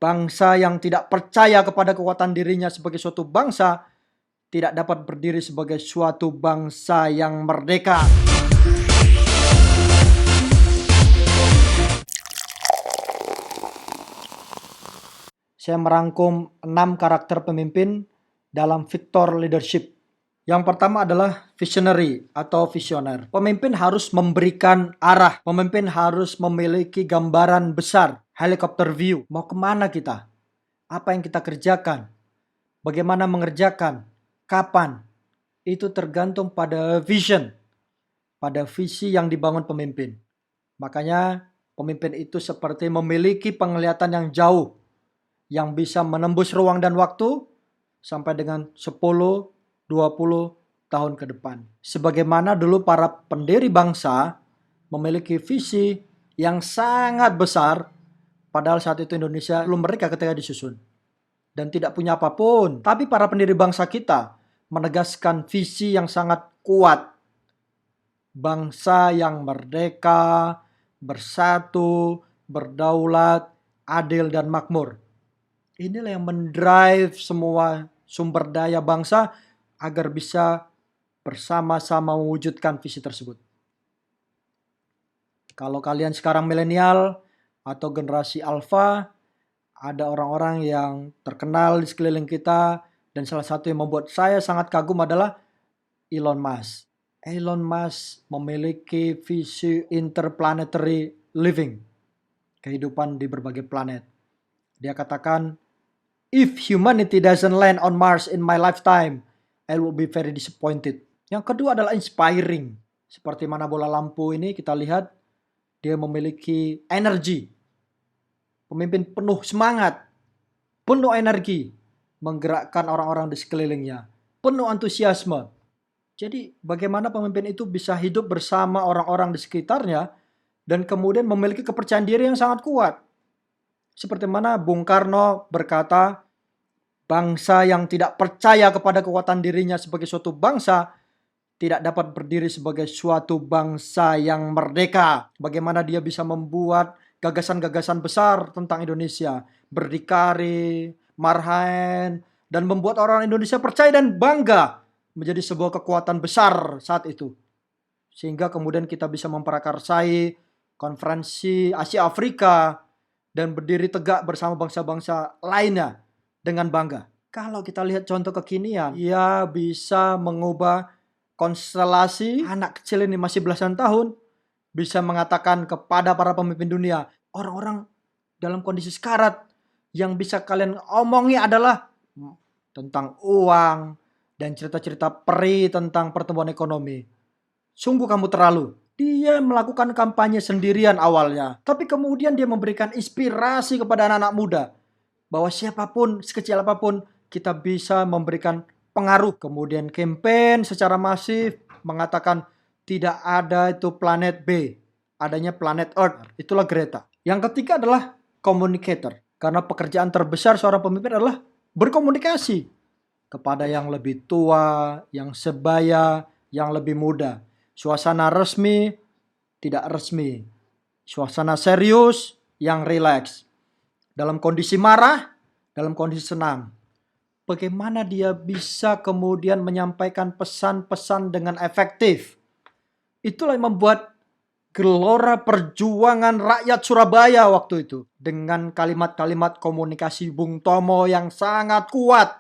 Bangsa yang tidak percaya kepada kekuatan dirinya sebagai suatu bangsa tidak dapat berdiri sebagai suatu bangsa yang merdeka. Saya merangkum 6 karakter pemimpin dalam Victor Leadership. Yang pertama adalah visionary atau visioner. Pemimpin harus memberikan arah. Pemimpin harus memiliki gambaran besar, helicopter view. Mau kemana kita? Apa yang kita kerjakan? Bagaimana mengerjakan? Kapan? Itu tergantung pada vision, pada visi yang dibangun pemimpin. Makanya pemimpin itu seperti memiliki penglihatan yang jauh, yang bisa menembus ruang dan waktu sampai dengan 10, 20 tahun ke depan. Sebagaimana dulu para pendiri bangsa memiliki visi yang sangat besar, padahal saat itu Indonesia belum merdeka ketika disusun dan tidak punya apapun. Tapi para pendiri bangsa kita menegaskan visi yang sangat kuat. Bangsa yang merdeka, bersatu, berdaulat, adil dan makmur. Inilah yang mendrive semua sumber daya bangsa agar bisa bersama-sama mewujudkan visi tersebut. Kalau kalian sekarang milenial atau generasi alfa, ada orang-orang yang terkenal di sekeliling kita, dan salah satu yang membuat saya sangat kagum adalah Elon Musk. Elon Musk memiliki visi interplanetary living, kehidupan di berbagai planet. Dia katakan, if humanity doesn't land on Mars in my lifetime, I will be very disappointed. Yang kedua adalah inspiring. Seperti mana bola lampu ini kita lihat, dia memiliki energi. Pemimpin penuh semangat, penuh energi, menggerakkan orang-orang di sekelilingnya, penuh antusiasme. Jadi bagaimana pemimpin itu bisa hidup bersama orang-orang di sekitarnya dan kemudian memiliki kepercayaan diri yang sangat kuat. Seperti mana Bung Karno berkata, bangsa yang tidak percaya kepada kekuatan dirinya sebagai suatu bangsa tidak dapat berdiri sebagai suatu bangsa yang merdeka. Bagaimana dia bisa membuat gagasan-gagasan besar tentang Indonesia, berdikari, marhaen, dan membuat orang Indonesia percaya dan bangga menjadi sebuah kekuatan besar saat itu. Sehingga kemudian kita bisa memprakarsai konferensi Asia Afrika dan berdiri tegak bersama bangsa-bangsa lainnya dengan bangga. Kalau kita lihat contoh kekinian, ia bisa mengubah konstelasi. Anak kecil ini masih belasan tahun bisa mengatakan kepada para pemimpin dunia, orang-orang dalam kondisi sekarat, yang bisa kalian omongi adalah tentang uang dan cerita-cerita peri tentang pertumbuhan ekonomi. Sungguh kamu terlalu. Dia melakukan kampanye sendirian awalnya, tapi kemudian dia memberikan inspirasi kepada anak-anak muda bahwa siapapun, sekecil apapun, kita bisa memberikan pengaruh. Kemudian campaign secara masif mengatakan tidak ada itu planet B, adanya planet Earth. Itulah Greta. Yang ketiga adalah communicator. Karena pekerjaan terbesar seorang pemimpin adalah berkomunikasi kepada yang lebih tua, yang sebaya, yang lebih muda. Suasana resmi, tidak resmi. Suasana serius, yang rileks. Dalam kondisi marah, dalam kondisi senang. Bagaimana dia bisa kemudian menyampaikan pesan-pesan dengan efektif. Itulah yang membuat gelora perjuangan rakyat Surabaya waktu itu. Dengan kalimat-kalimat komunikasi Bung Tomo yang sangat kuat.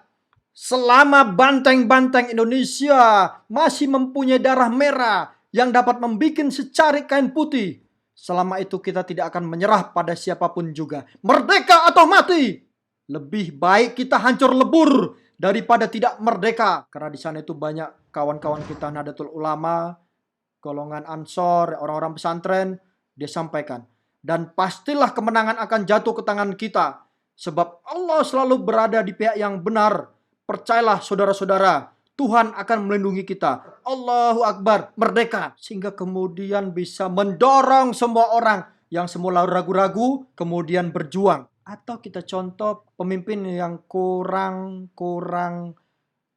Selama banteng-banteng Indonesia masih mempunyai darah merah yang dapat membuat secarik kain putih, selama itu kita tidak akan menyerah pada siapapun juga. Merdeka atau mati. Lebih baik kita hancur lebur daripada tidak merdeka. Karena di sana itu banyak kawan-kawan kita Nahdlatul Ulama, golongan Ansor, orang-orang pesantren. Dia sampaikan, dan pastilah kemenangan akan jatuh ke tangan kita, sebab Allah selalu berada di pihak yang benar. Percayalah saudara-saudara, Tuhan akan melindungi kita. Allahu Akbar, merdeka. Sehingga kemudian bisa mendorong semua orang yang semula ragu-ragu, kemudian berjuang. Atau kita contoh pemimpin yang kurang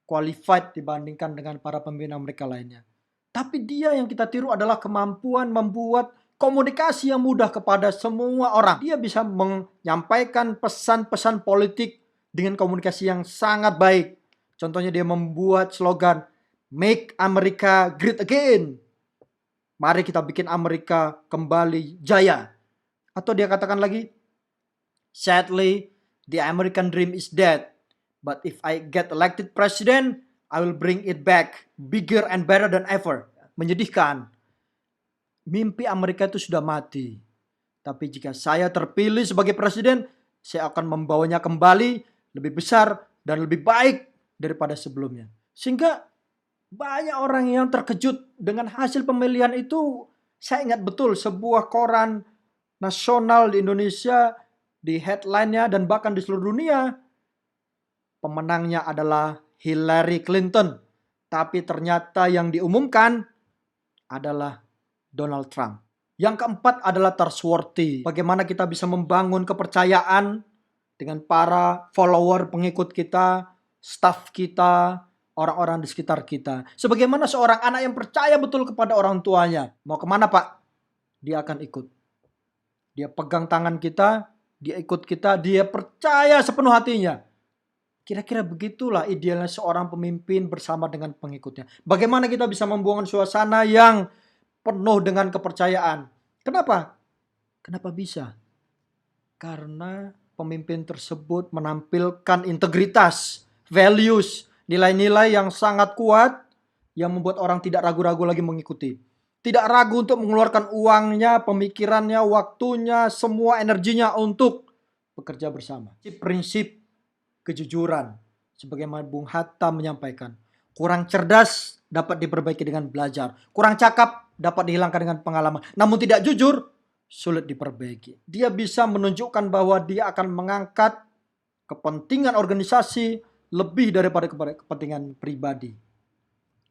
qualified dibandingkan dengan para pemimpin mereka lainnya. Tapi dia yang kita tiru adalah kemampuan membuat komunikasi yang mudah kepada semua orang. Dia bisa menyampaikan pesan-pesan politik dengan komunikasi yang sangat baik. Contohnya dia membuat slogan Make America Great Again. Mari kita bikin Amerika kembali jaya. Atau dia katakan lagi, sadly, the American dream is dead. But if I get elected president, I will bring it back bigger and better than ever. Menyedihkan. Mimpi Amerika itu sudah mati. Tapi jika saya terpilih sebagai presiden, saya akan membawanya kembali lebih besar dan lebih baik daripada sebelumnya. Sehingga banyak orang yang terkejut dengan hasil pemilihan itu. Saya ingat betul sebuah koran nasional di Indonesia, di headline-nya dan bahkan di seluruh dunia, pemenangnya adalah Hillary Clinton. Tapi ternyata yang diumumkan adalah Donald Trump. Yang keempat adalah trustworthy. Bagaimana kita bisa membangun kepercayaan dengan para follower, pengikut kita, staff kita, orang-orang di sekitar kita. Sebagaimana seorang anak yang percaya betul kepada orang tuanya. Mau kemana Pak? Dia akan ikut. Dia pegang tangan kita, dia ikut kita, dia percaya sepenuh hatinya. Kira-kira begitulah idealnya seorang pemimpin bersama dengan pengikutnya. Bagaimana kita bisa membangun suasana yang penuh dengan kepercayaan. Kenapa? Kenapa bisa? Karena pemimpin tersebut menampilkan integritas, values, nilai-nilai yang sangat kuat yang membuat orang tidak ragu-ragu lagi mengikuti. Tidak ragu untuk mengeluarkan uangnya, pemikirannya, waktunya, semua energinya untuk bekerja bersama. Prinsip kejujuran, sebagaimana Bung Hatta menyampaikan. Kurang cerdas dapat diperbaiki dengan belajar. Kurang cakap dapat dihilangkan dengan pengalaman. Namun tidak jujur, sulit diperbaiki. Dia bisa menunjukkan bahwa dia akan mengangkat kepentingan organisasi lebih daripada kepentingan pribadi.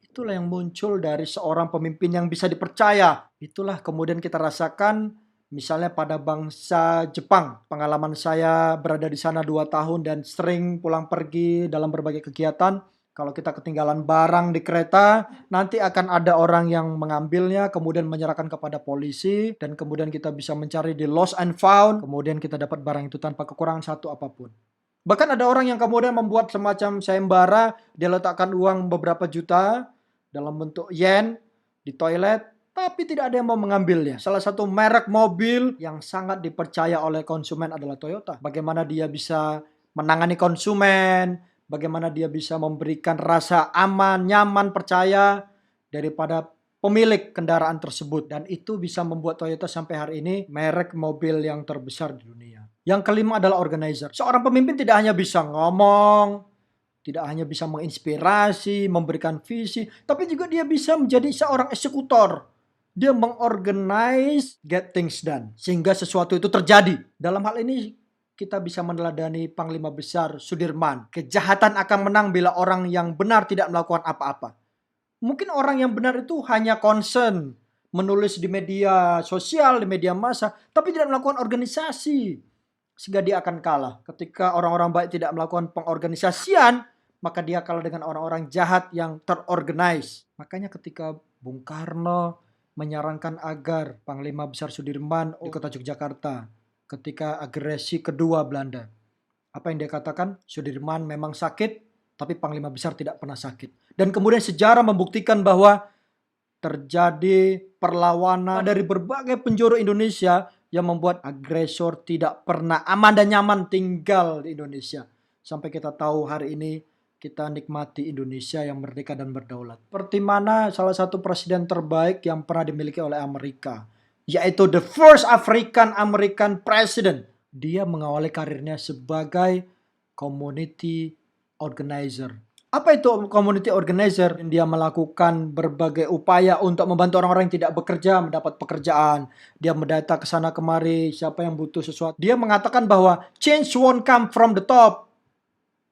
Itulah yang muncul dari seorang pemimpin yang bisa dipercaya. Itulah kemudian kita rasakan misalnya pada bangsa Jepang. Pengalaman saya berada di sana 2 tahun dan sering pulang pergi dalam berbagai kegiatan. Kalau kita ketinggalan barang di kereta, nanti akan ada orang yang mengambilnya, kemudian menyerahkan kepada polisi, dan kemudian kita bisa mencari di lost and found, kemudian kita dapat barang itu tanpa kekurangan satu apapun. Bahkan ada orang yang kemudian membuat semacam sayembara, dia letakkan uang beberapa juta dalam bentuk yen di toilet, tapi tidak ada yang mau mengambilnya. Salah satu merek mobil yang sangat dipercaya oleh konsumen adalah Toyota. Bagaimana dia bisa menangani konsumen, bagaimana dia bisa memberikan rasa aman, nyaman, percaya daripada pemilik kendaraan tersebut. Dan itu bisa membuat Toyota sampai hari ini merek mobil yang terbesar di dunia. Yang kelima adalah organizer. Seorang pemimpin tidak hanya bisa ngomong, tidak hanya bisa menginspirasi, memberikan visi, tapi juga dia bisa menjadi seorang eksekutor. Dia mengorganize, get things done. Sehingga sesuatu itu terjadi. Dalam hal ini kita bisa meneladani Panglima Besar Sudirman. Kejahatan akan menang bila orang yang benar tidak melakukan apa-apa. Mungkin orang yang benar itu hanya concern, menulis di media sosial, di media massa, tapi tidak melakukan organisasi. Sehingga dia akan kalah. Ketika orang-orang baik tidak melakukan pengorganisasian, maka dia kalah dengan orang-orang jahat yang terorganize. Makanya ketika Bung Karno menyarankan agar Panglima Besar Sudirman di kota Yogyakarta, ketika agresi kedua Belanda. Apa yang dia katakan? Sudirman memang sakit, tapi Panglima Besar tidak pernah sakit. Dan kemudian sejarah membuktikan bahwa terjadi perlawanan dari berbagai penjuru Indonesia yang membuat agresor tidak pernah aman dan nyaman tinggal di Indonesia. Sampai kita tahu hari ini kita nikmati Indonesia yang merdeka dan berdaulat. Seperti mana salah satu presiden terbaik yang pernah dimiliki oleh Amerika, yaitu the first African American president. Dia mengawali karirnya sebagai community organizer. Apa itu community organizer? Dia melakukan berbagai upaya untuk membantu orang-orang yang tidak bekerja mendapat pekerjaan. Dia mendata ke sana kemari, siapa yang butuh sesuatu. Dia mengatakan bahwa change won't come from the top.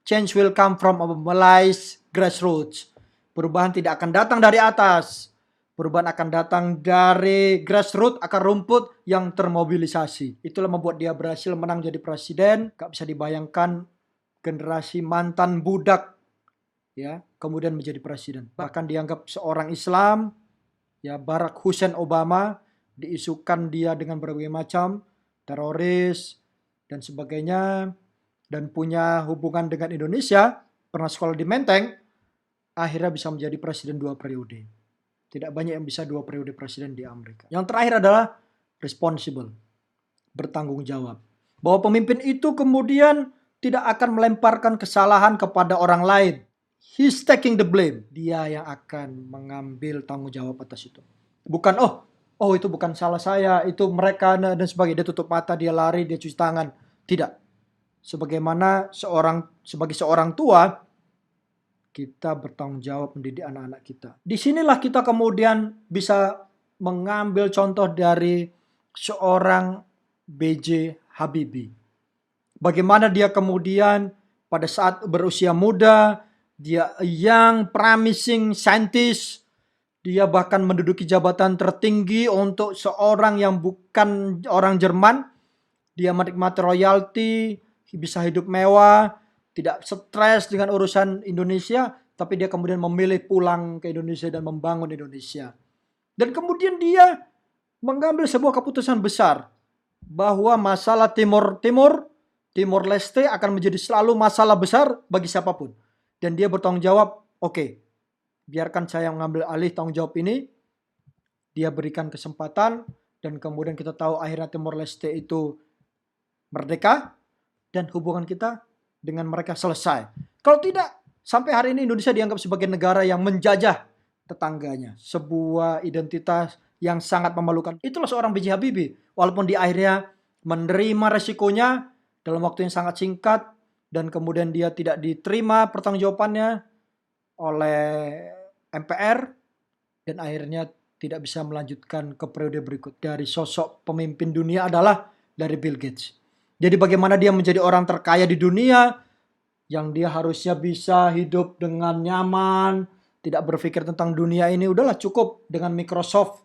Change will come from a mobilized grassroots. Perubahan tidak akan datang dari atas. Perubahan akan datang dari grassroots, akar rumput yang termobilisasi. Itulah membuat dia berhasil menang jadi presiden. Gak bisa dibayangkan generasi mantan budak ya kemudian menjadi presiden. Bahkan dianggap seorang Islam, ya Barack Hussein Obama diisukan dia dengan berbagai macam teroris dan sebagainya, dan punya hubungan dengan Indonesia, pernah sekolah di Menteng, akhirnya bisa menjadi presiden 2 periode. Tidak banyak yang bisa 2 periode presiden di Amerika. Yang terakhir adalah responsible, bertanggung jawab. Bahwa pemimpin itu kemudian tidak akan melemparkan kesalahan kepada orang lain. He's taking the blame. Dia yang akan mengambil tanggung jawab atas itu. Bukan, oh itu bukan salah saya, itu mereka dan sebagainya. Dia tutup mata, dia lari, dia cuci tangan. Tidak. Sebagaimana sebagai seorang tua, kita bertanggung jawab mendidik anak-anak kita. Disinilah kita kemudian bisa mengambil contoh dari seorang B.J. Habibie. Bagaimana dia kemudian pada saat berusia muda, dia young promising scientist, dia bahkan menduduki jabatan tertinggi untuk seorang yang bukan orang Jerman. Dia menikmati royalti, bisa hidup mewah, tidak stres dengan urusan Indonesia, tapi dia kemudian memilih pulang ke Indonesia dan membangun Indonesia. Dan kemudian dia mengambil sebuah keputusan besar bahwa masalah Timor Leste akan menjadi selalu masalah besar bagi siapapun. Dan dia bertanggung jawab, oke, biarkan saya mengambil alih tanggung jawab ini. Dia berikan kesempatan dan kemudian kita tahu akhirnya Timor Leste itu merdeka dan hubungan kita dengan mereka selesai. Kalau tidak, sampai hari ini Indonesia dianggap sebagai negara yang menjajah tetangganya. Sebuah identitas yang sangat memalukan. Itulah seorang B.J. Habibie. Walaupun di akhirnya menerima resikonya dalam waktu yang sangat singkat dan kemudian dia tidak diterima pertanggungjawabannya oleh MPR dan akhirnya tidak bisa melanjutkan ke periode berikut. Dari sosok pemimpin dunia adalah dari Bill Gates. Jadi bagaimana dia menjadi orang terkaya di dunia yang dia harusnya bisa hidup dengan nyaman, tidak berpikir tentang dunia ini, udahlah cukup dengan Microsoft,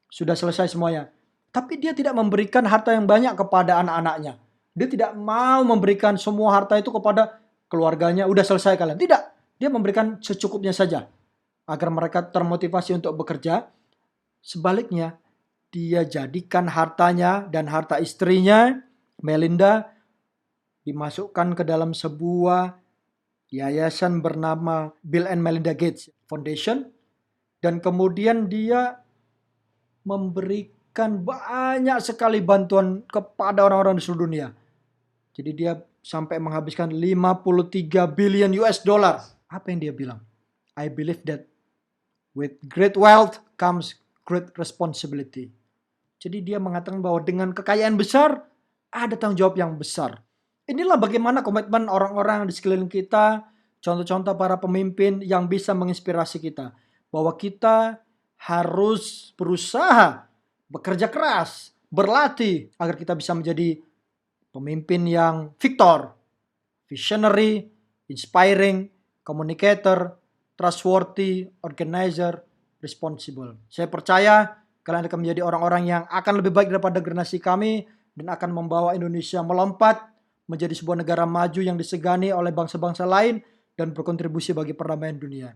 sudah selesai semuanya. Tapi dia tidak memberikan harta yang banyak kepada anak-anaknya. Dia tidak mau memberikan semua harta itu kepada keluarganya, udah selesai kalian. Tidak, dia memberikan secukupnya saja agar mereka termotivasi untuk bekerja. Sebaliknya, dia jadikan hartanya dan harta istrinya, Melinda, dimasukkan ke dalam sebuah yayasan bernama Bill and Melinda Gates Foundation, dan kemudian dia memberikan banyak sekali bantuan kepada orang-orang di seluruh dunia. Jadi dia sampai menghabiskan 53 billion US dollar. Apa yang dia bilang? I believe that with great wealth comes great responsibility. Jadi dia mengatakan bahwa dengan kekayaan besar ada tanggung jawab yang besar. Inilah bagaimana komitmen orang-orang di sekeliling kita, contoh-contoh para pemimpin yang bisa menginspirasi kita. Bahwa kita harus berusaha, bekerja keras, berlatih agar kita bisa menjadi pemimpin yang victor, visionary, inspiring, communicator, trustworthy, organizer, responsible. Saya percaya kalian akan menjadi orang-orang yang akan lebih baik daripada generasi kami dan akan membawa Indonesia melompat menjadi sebuah negara maju yang disegani oleh bangsa-bangsa lain dan berkontribusi bagi perdamaian dunia.